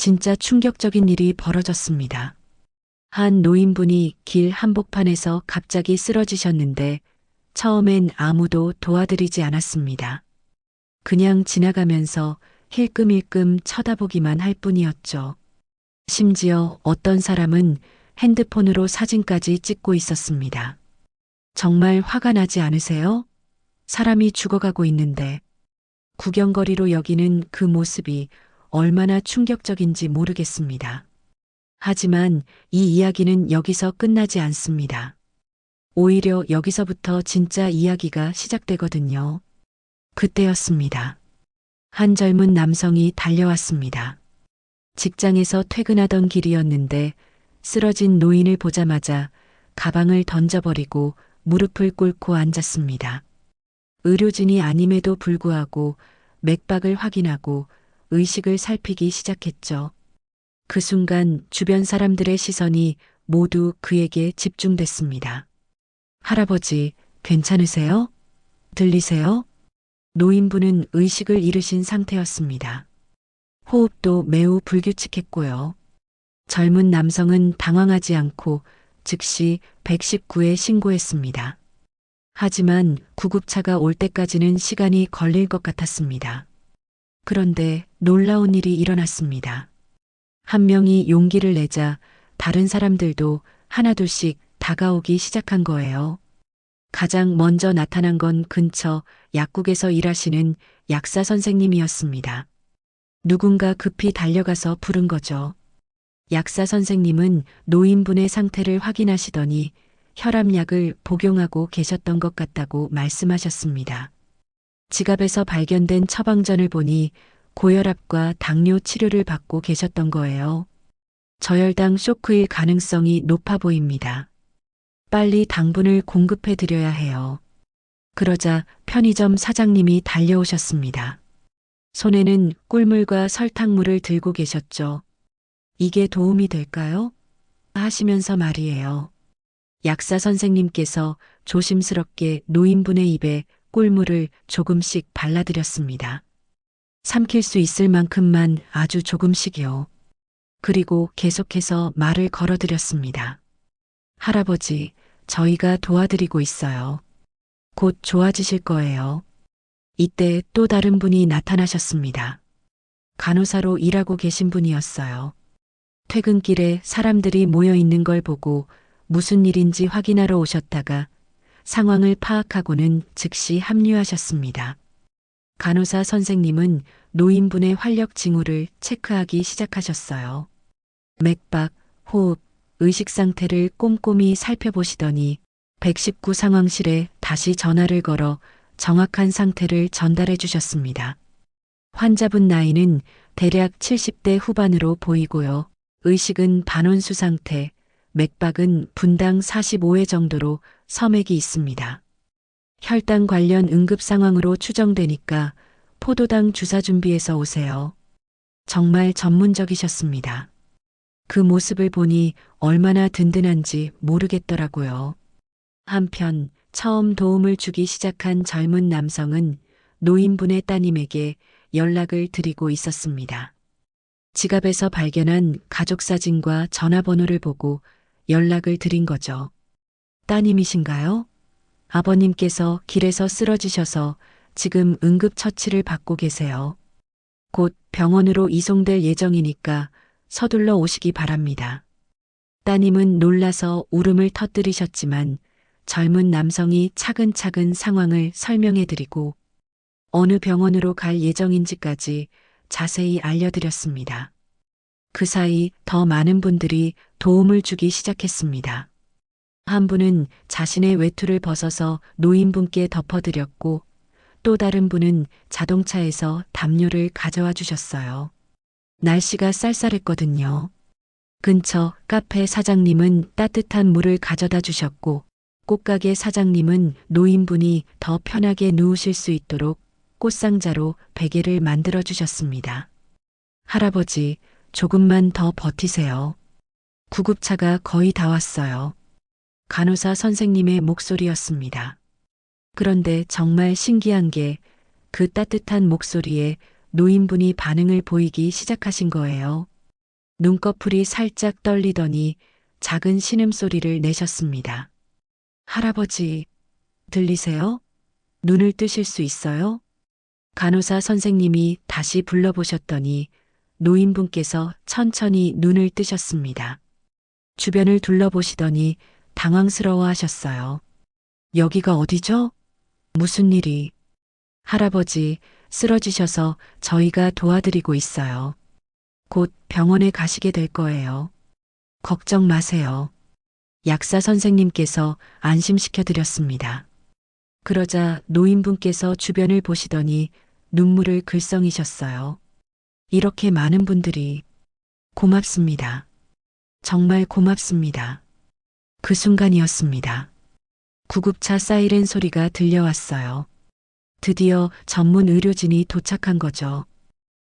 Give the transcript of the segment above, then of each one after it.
진짜 충격적인 일이 벌어졌습니다. 한 노인분이 길 한복판에서 갑자기 쓰러지셨는데 처음엔 아무도 도와드리지 않았습니다. 그냥 지나가면서 힐끔힐끔 쳐다보기만 할 뿐이었죠. 심지어 어떤 사람은 핸드폰으로 사진까지 찍고 있었습니다. 정말 화가 나지 않으세요? 사람이 죽어가고 있는데 구경거리로 여기는 그 모습이 얼마나 충격적인지 모르겠습니다. 하지만 이 이야기는 여기서 끝나지 않습니다. 오히려 여기서부터 진짜 이야기가 시작되거든요. 그때였습니다. 한 젊은 남성이 달려왔습니다. 직장에서 퇴근하던 길이었는데 쓰러진 노인을 보자마자 가방을 던져버리고 무릎을 꿇고 앉았습니다. 의료진이 아님에도 불구하고 맥박을 확인하고 의식을 살피기 시작했죠. 그 순간 주변 사람들의 시선이 모두 그에게 집중됐습니다. 할아버지, 괜찮으세요? 들리세요? 노인분은 의식을 잃으신 상태였습니다. 호흡도 매우 불규칙했고요. 젊은 남성은 당황하지 않고 즉시 119에 신고했습니다. 하지만 구급차가 올 때까지는 시간이 걸릴 것 같았습니다. 그런데 놀라운 일이 일어났습니다. 한 명이 용기를 내자 다른 사람들도 하나둘씩 다가오기 시작한 거예요. 가장 먼저 나타난 건 근처 약국에서 일하시는 약사 선생님이었습니다. 누군가 급히 달려가서 부른 거죠. 약사 선생님은 노인분의 상태를 확인하시더니 혈압약을 복용하고 계셨던 것 같다고 말씀하셨습니다. 지갑에서 발견된 처방전을 보니 고혈압과 당뇨 치료를 받고 계셨던 거예요. 저혈당 쇼크일 가능성이 높아 보입니다. 빨리 당분을 공급해 드려야 해요. 그러자 편의점 사장님이 달려오셨습니다. 손에는 꿀물과 설탕물을 들고 계셨죠. 이게 도움이 될까요? 하시면서 말이에요. 약사 선생님께서 조심스럽게 노인분의 입에 꿀물을 조금씩 발라드렸습니다. 삼킬 수 있을 만큼만 아주 조금씩이요. 그리고 계속해서 말을 걸어드렸습니다. 할아버지, 저희가 도와드리고 있어요. 곧 좋아지실 거예요. 이때 또 다른 분이 나타나셨습니다. 간호사로 일하고 계신 분이었어요. 퇴근길에 사람들이 모여 있는 걸 보고 무슨 일인지 확인하러 오셨다가 상황을 파악하고는 즉시 합류하셨습니다. 간호사 선생님은 노인분의 활력 징후를 체크하기 시작하셨어요. 맥박, 호흡, 의식 상태를 꼼꼼히 살펴보시더니 119 상황실에 다시 전화를 걸어 정확한 상태를 전달해 주셨습니다. 환자분 나이는 대략 70대 후반으로 보이고요. 의식은 반원수 상태, 맥박은 분당 45회 정도로 섬액이 있습니다. 혈당 관련 응급 상황으로 추정되니까 포도당 주사 준비해서 오세요. 정말 전문적이셨습니다. 그 모습을 보니 얼마나 든든한지 모르겠더라고요. 한편 처음 도움을 주기 시작한 젊은 남성은 노인분의 따님에게 연락을 드리고 있었습니다. 지갑에서 발견한 가족 사진과 전화번호를 보고 연락을 드린 거죠. 따님이신가요? 아버님께서 길에서 쓰러지셔서 지금 응급처치를 받고 계세요. 곧 병원으로 이송될 예정이니까 서둘러 오시기 바랍니다. 따님은 놀라서 울음을 터뜨리셨지만 젊은 남성이 차근차근 상황을 설명해 드리고 어느 병원으로 갈 예정인지까지 자세히 알려드렸습니다. 그 사이 더 많은 분들이 도움을 주기 시작했습니다. 한 분은 자신의 외투를 벗어서 노인분께 덮어드렸고 또 다른 분은 자동차에서 담요를 가져와 주셨어요. 날씨가 쌀쌀했거든요. 근처 카페 사장님은 따뜻한 물을 가져다 주셨고 꽃가게 사장님은 노인분이 더 편하게 누우실 수 있도록 꽃상자로 베개를 만들어 주셨습니다. 할아버지, 조금만 더 버티세요. 구급차가 거의 다 왔어요. 간호사 선생님의 목소리였습니다. 그런데 정말 신기한 게 그 따뜻한 목소리에 노인분이 반응을 보이기 시작하신 거예요. 눈꺼풀이 살짝 떨리더니 작은 신음소리를 내셨습니다. 할아버지, 들리세요? 눈을 뜨실 수 있어요? 간호사 선생님이 다시 불러보셨더니 노인분께서 천천히 눈을 뜨셨습니다. 주변을 둘러보시더니 당황스러워 하셨어요. 여기가 어디죠? 무슨 일이? 할아버지, 쓰러지셔서 저희가 도와드리고 있어요. 곧 병원에 가시게 될 거예요. 걱정 마세요. 약사 선생님께서 안심시켜 드렸습니다. 그러자 노인분께서 주변을 보시더니 눈물을 글썽이셨어요. 이렇게 많은 분들이 고맙습니다. 정말 고맙습니다. 그 순간이었습니다. 구급차 사이렌 소리가 들려왔어요. 드디어 전문 의료진이 도착한 거죠.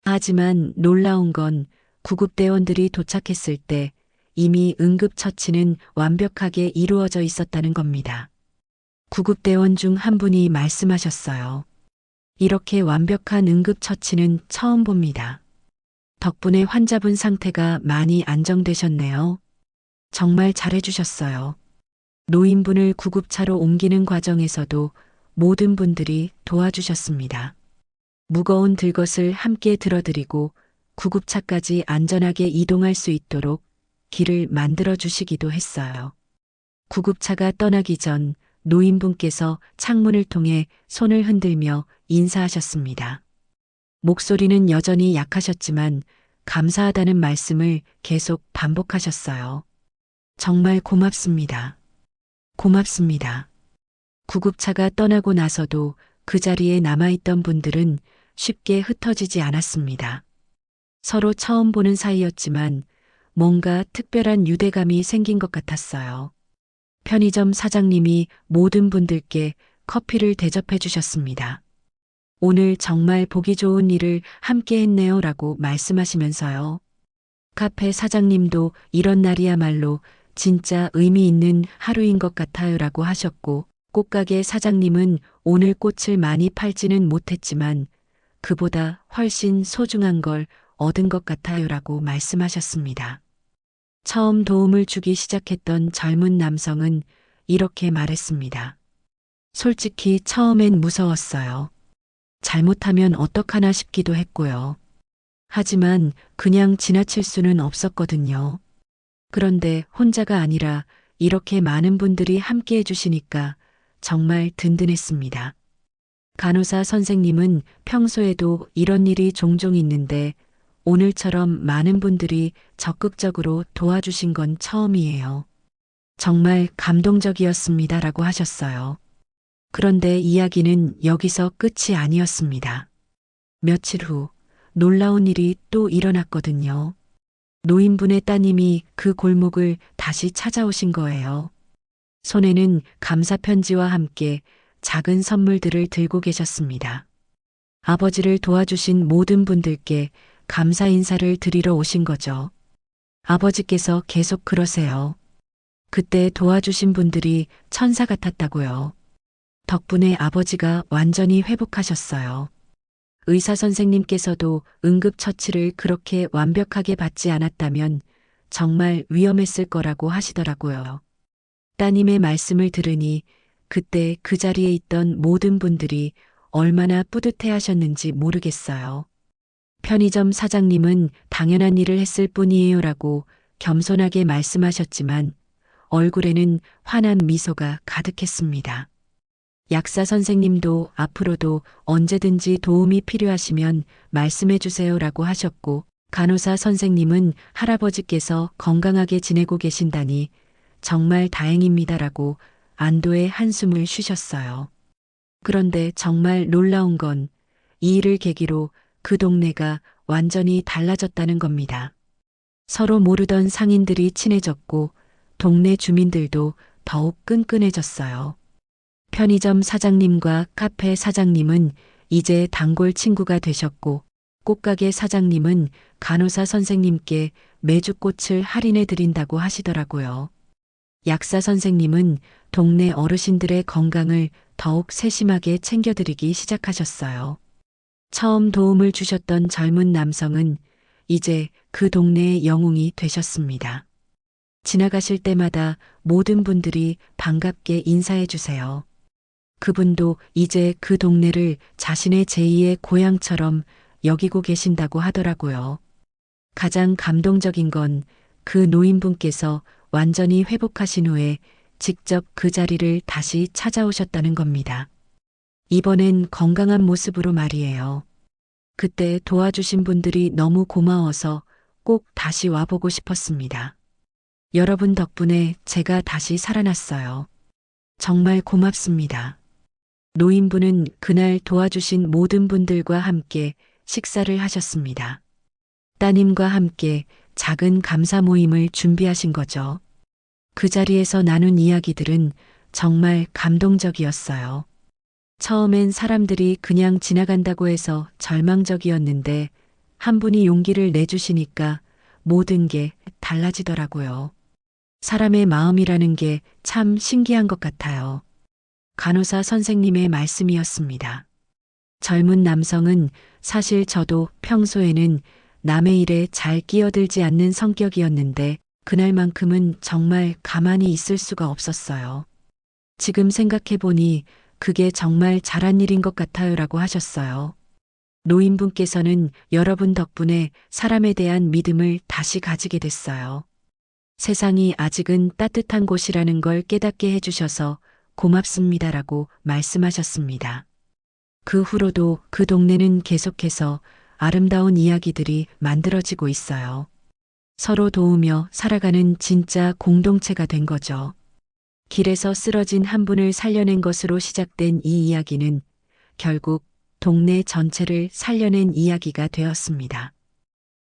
하지만 놀라운 건 구급대원들이 도착했을 때 이미 응급처치는 완벽하게 이루어져 있었다는 겁니다. 구급대원 중 한 분이 말씀하셨어요. 이렇게 완벽한 응급처치는 처음 봅니다. 덕분에 환자분 상태가 많이 안정되셨네요. 정말 잘해주셨어요. 노인분을 구급차로 옮기는 과정에서도 모든 분들이 도와주셨습니다. 무거운 들것을 함께 들어드리고 구급차까지 안전하게 이동할 수 있도록 길을 만들어 주시기도 했어요. 구급차가 떠나기 전 노인분께서 창문을 통해 손을 흔들며 인사하셨습니다. 목소리는 여전히 약하셨지만 감사하다는 말씀을 계속 반복하셨어요. 정말 고맙습니다. 고맙습니다. 구급차가 떠나고 나서도 그 자리에 남아있던 분들은 쉽게 흩어지지 않았습니다. 서로 처음 보는 사이였지만 뭔가 특별한 유대감이 생긴 것 같았어요. 편의점 사장님이 모든 분들께 커피를 대접해 주셨습니다. 오늘 정말 보기 좋은 일을 함께 했네요 라고 말씀하시면서요. 카페 사장님도 이런 날이야말로 진짜 의미 있는 하루인 것 같아요 라고 하셨고, 꽃가게 사장님은 오늘 꽃을 많이 팔지는 못했지만 그보다 훨씬 소중한 걸 얻은 것 같아요 라고 말씀하셨습니다. 처음 도움을 주기 시작했던 젊은 남성은 이렇게 말했습니다. 솔직히 처음엔 무서웠어요. 잘못하면 어떡하나 싶기도 했고요. 하지만 그냥 지나칠 수는 없었거든요. 그런데 혼자가 아니라 이렇게 많은 분들이 함께 해주시니까 정말 든든했습니다. 간호사 선생님은 평소에도 이런 일이 종종 있는데 오늘처럼 많은 분들이 적극적으로 도와주신 건 처음이에요. 정말 감동적이었습니다 라고 하셨어요. 그런데 이야기는 여기서 끝이 아니었습니다. 며칠 후 놀라운 일이 또 일어났거든요. 노인분의 따님이 그 골목을 다시 찾아오신 거예요. 손에는 감사 편지와 함께 작은 선물들을 들고 계셨습니다. 아버지를 도와주신 모든 분들께 감사 인사를 드리러 오신 거죠. 아버지께서 계속 그러세요. 그때 도와주신 분들이 천사 같았다고요. 덕분에 아버지가 완전히 회복하셨어요. 의사 선생님께서도 응급처치를 그렇게 완벽하게 받지 않았다면 정말 위험했을 거라고 하시더라고요. 따님의 말씀을 들으니 그때 그 자리에 있던 모든 분들이 얼마나 뿌듯해 하셨는지 모르겠어요. 편의점 사장님은 당연한 일을 했을 뿐이에요 라고 겸손하게 말씀하셨지만 얼굴에는 환한 미소가 가득했습니다. 약사 선생님도 앞으로도 언제든지 도움이 필요하시면 말씀해 주세요 라고 하셨고, 간호사 선생님은 할아버지께서 건강하게 지내고 계신다니 정말 다행입니다 라고 안도의 한숨을 쉬셨어요. 그런데 정말 놀라운 건 이 일을 계기로 그 동네가 완전히 달라졌다는 겁니다. 서로 모르던 상인들이 친해졌고 동네 주민들도 더욱 끈끈해졌어요. 편의점 사장님과 카페 사장님은 이제 단골 친구가 되셨고, 꽃가게 사장님은 간호사 선생님께 매주 꽃을 할인해 드린다고 하시더라고요. 약사 선생님은 동네 어르신들의 건강을 더욱 세심하게 챙겨드리기 시작하셨어요. 처음 도움을 주셨던 젊은 남성은 이제 그 동네의 영웅이 되셨습니다. 지나가실 때마다 모든 분들이 반갑게 인사해 주세요. 그분도 이제 그 동네를 자신의 제2의 고향처럼 여기고 계신다고 하더라고요. 가장 감동적인 건 그 노인분께서 완전히 회복하신 후에 직접 그 자리를 다시 찾아오셨다는 겁니다. 이번엔 건강한 모습으로 말이에요. 그때 도와주신 분들이 너무 고마워서 꼭 다시 와보고 싶었습니다. 여러분 덕분에 제가 다시 살아났어요. 정말 고맙습니다. 노인분은 그날 도와주신 모든 분들과 함께 식사를 하셨습니다. 따님과 함께 작은 감사 모임을 준비하신 거죠. 그 자리에서 나눈 이야기들은 정말 감동적이었어요. 처음엔 사람들이 그냥 지나간다고 해서 절망적이었는데 한 분이 용기를 내주시니까 모든 게 달라지더라고요. 사람의 마음이라는 게 참 신기한 것 같아요. 간호사 선생님의 말씀이었습니다. 젊은 남성은 사실 저도 평소에는 남의 일에 잘 끼어들지 않는 성격이었는데 그날만큼은 정말 가만히 있을 수가 없었어요. 지금 생각해보니 그게 정말 잘한 일인 것 같아요라고 하셨어요. 노인분께서는 여러분 덕분에 사람에 대한 믿음을 다시 가지게 됐어요. 세상이 아직은 따뜻한 곳이라는 걸 깨닫게 해주셔서 고맙습니다라고 말씀하셨습니다. 그 후로도 그 동네는 계속해서 아름다운 이야기들이 만들어지고 있어요. 서로 도우며 살아가는 진짜 공동체가 된 거죠. 길에서 쓰러진 한 분을 살려낸 것으로 시작된 이 이야기는 결국 동네 전체를 살려낸 이야기가 되었습니다.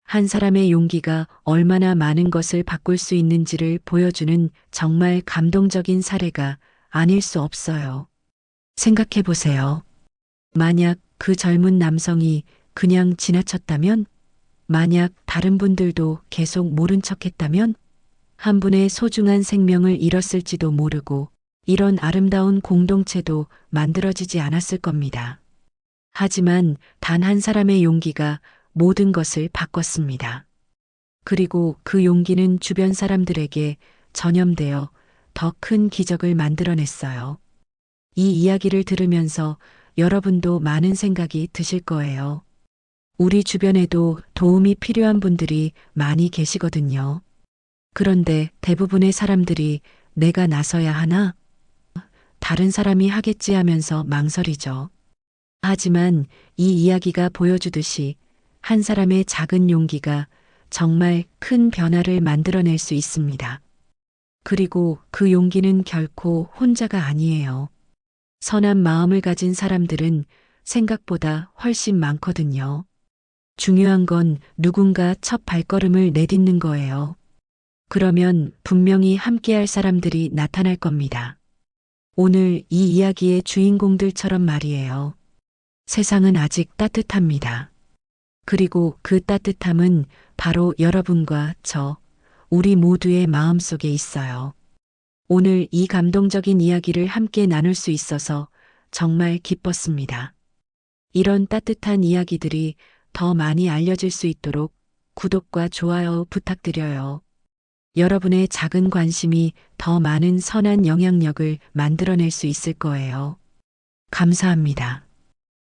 한 사람의 용기가 얼마나 많은 것을 바꿀 수 있는지를 보여주는 정말 감동적인 사례가 아닐 수 없어요. 생각해 보세요. 만약 그 젊은 남성이 그냥 지나쳤다면? 만약 다른 분들도 계속 모른 척 했다면? 한 분의 소중한 생명을 잃었을지도 모르고 이런 아름다운 공동체도 만들어지지 않았을 겁니다. 하지만 단 한 사람의 용기가 모든 것을 바꿨습니다. 그리고 그 용기는 주변 사람들에게 전염되어 더 큰 기적을 만들어냈어요. 이 이야기를 들으면서 여러분도 많은 생각이 드실 거예요. 우리 주변에도 도움이 필요한 분들이 많이 계시거든요. 그런데 대부분의 사람들이 내가 나서야 하나? 다른 사람이 하겠지 하면서 망설이죠. 하지만 이 이야기가 보여주듯이 한 사람의 작은 용기가 정말 큰 변화를 만들어낼 수 있습니다. 그리고 그 용기는 결코 혼자가 아니에요. 선한 마음을 가진 사람들은 생각보다 훨씬 많거든요. 중요한 건 누군가 첫 발걸음을 내딛는 거예요. 그러면 분명히 함께할 사람들이 나타날 겁니다. 오늘 이 이야기의 주인공들처럼 말이에요. 세상은 아직 따뜻합니다. 그리고 그 따뜻함은 바로 여러분과 저, 우리 모두의 마음 속에 있어요. 오늘 이 감동적인 이야기를 함께 나눌 수 있어서 정말 기뻤습니다. 이런 따뜻한 이야기들이 더 많이 알려질 수 있도록 구독과 좋아요 부탁드려요. 여러분의 작은 관심이 더 많은 선한 영향력을 만들어낼 수 있을 거예요. 감사합니다.